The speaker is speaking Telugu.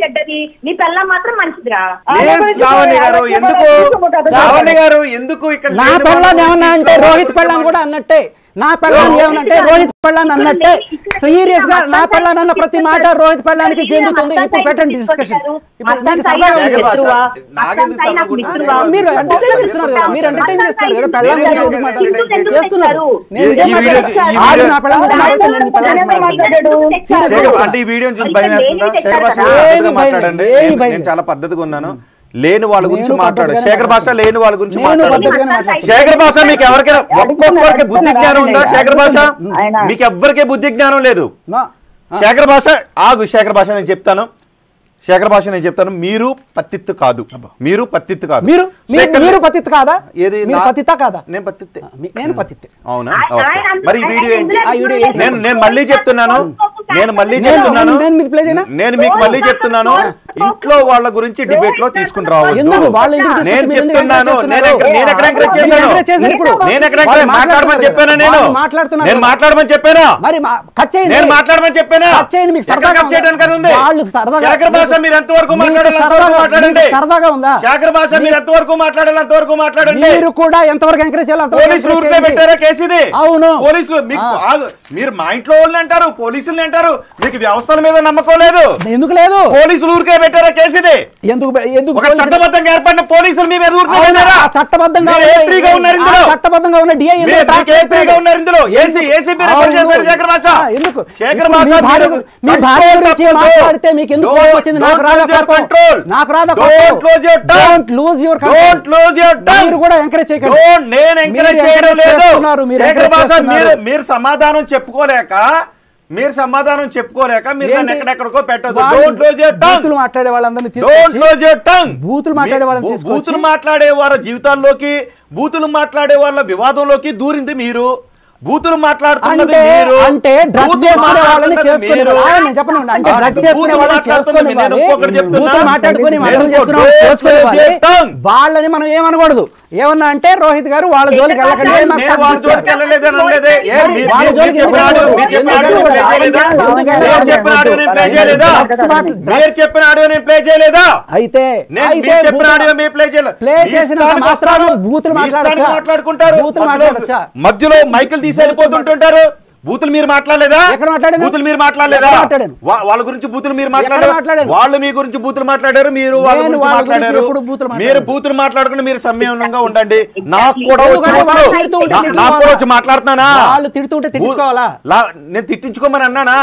చెడ్డది, నీ పిల్ల మాత్రం మంచిదిరా. ఎందుకు ఇక్కడ నా పిల్లని ఏమన్నా అంటే రోహిత్ పిల్లని కూడా అన్నట్టే, నా పిల్లని ఏమనంటే రోహిత్ పిల్లని అన్నట్టే. సీరియస్ గా నా పిల్లని అన్న ప్రతి మాట రోహిత్ పిల్లానికి చెందుతుంది. ఇప్పుడు పెట్టండి డిస్కషన్. మీరు ఎంటర్టైన్ చేస్తున్నారు కదా, మీరు ఎంటర్టైన్ చేస్తున్నారు కదా, పిల్లని చేస్తున్నారు. అంటే ఈ వీడియో చూసి భయం వేస్తుందా? మాట్లాడండి, నేను చాలా పద్ధతిగా ఉన్నాను. లేని వాళ్ళ గురించి మాట్లాడు. శేఖర్ భాష లేని వాళ్ళ గురించి మాట్లాడు. శేఖర్ భాష మీకు ఎవరికైనా ఒక్కొక్కరికి బుద్ధి జ్ఞానం ఉందా? శేఖర్ భాష మీకు ఎవ్వరికే బుద్ధి జ్ఞానం లేదు. శేఖర్ భాష ఆగు. శేఖర్ భాష నేను చెప్తాను, శేఖర్ భాష నేను చెప్తాను. మీరు పత్తిత్తు కాదు, మీరు పత్తిత్తు కాదు. మీరు పత్తిత్తు కాదా? ఏది పత్తిత్తా కాదా? నేను పత్తిత్తే, నేను పత్తిత్తే. అవునా? మరి ఈ వీడియో ఏంటి? నేను మళ్ళీ చెప్తున్నాను, నేను మీకు మళ్ళీ చెప్తున్నాను, ఇంట్లో వాళ్ళ గురించి డిబేట్ లో తీసుకుని రావద్దు. నేను చెప్తున్నాను, నేను ఎక్కడ ఎంకరేజ్ చేశాను? నేను ఎక్కడ మాట్లాడమని చెప్పానా? నేను మాట్లాడమని చెప్పానా? నేను మాట్లాడమని చెప్పానా? చేయడానికి అది ఉంది. శేఖర్ భాష మీరు ఎంతవరకు మాట్లాడండి. శేఖర్ భాష మీరు ఎంతవరకు అంతవరకు మాట్లాడండి. మీరు కూడా ఎంతవరకు ఎంకరేజ్ చేయాలి? పోలీసులు ఊరికే పెట్టారా కేసు ఇది? అవును. పోలీసులు మీరు మా ఇంట్లో వాళ్ళని అంటారు, పోలీసుల్ని అంటారు, మీకు వ్యవస్థల మీద నమ్మకం లేదు. ఎందుకు లేదు? పోలీసులు ఊరికే పెట్టారా కేసు ఇది? ఎందుకు ఒక చట్టబద్ధంగా ఏర్పడిన పోలీసులు మీ మీద ఊరికే పెట్టారా? చట్టబద్ధంగా ఉన్నారు ఇందులో, చట్టబద్ధంగా ఉన్న డిఐ ఉన్నారు ఇందులో. ఏసీపీ రిపోర్ట్ చేశారు శేఖర్ భాష. ఎందుకు శేఖర్ భాష మీ భార్య గురించి మాట్లాడితే మీకు ఎందుకు కోపం వచ్చింది? నాకు రాదా కంట్రోల్? నాకు రాదా? Don't lose your control. మీరు కూడా ఎంకరేజ్ చేయకండి. నేను ఎంకరేజ్ చేయడం లేదు. శేఖర్ భాష మీరు సమాధానం చెప్పుకోలేక మీరు నన్ను ఎక్కడెక్కడికో పెట్టదు. బూతులు మాట్లాడే వాళ్ళందరినీ బూతులు మాట్లాడే వారి జీవితాల్లోకి, బూతులు మాట్లాడే వాళ్ళ వివాదంలోకి దూరింది మీరు. బూతులు మాట్లాడుతున్నది మీరు. అంటే డ్రగ్స్ చేసుకునే వాళ్ళని చేసుకునేవారు. నేను చెప్పను, అంటే డ్రగ్స్ చేసుకునే వాళ్ళని చేసుకునేవారు, బూతులు మాట్లాడుకొని వాళ్ళని మనం ఏమనకూడదు. ఏమన్నా అంటే రోహిత్ గారు వాళ్ళ జోలికి వెళ్ళకండి. అయితే బూతులు మాట్లాడచ్చా? మధ్యలో మైకులు తీసి వెళ్ళిపోతుంటుంటారు. బూతులు మీరు మాట్లాడలేదా? బూతులు మీరు మాట్లాడలేదా? వాళ్ళ గురించి బూతులు మీరు మాట్లాడారు, వాళ్ళు మీ గురించి బూతులు మాట్లాడారు, మీరు వాళ్ళ గురించి మాట్లాడారు. మీరు బూతులు మాట్లాడుకుని మీరు సంయమనంగా ఉండండి. నాకు కూడా వచ్చి మాట్లాడుతున్నానా? తిడుతుంటే నేను తిట్టించుకోమని అన్నానా?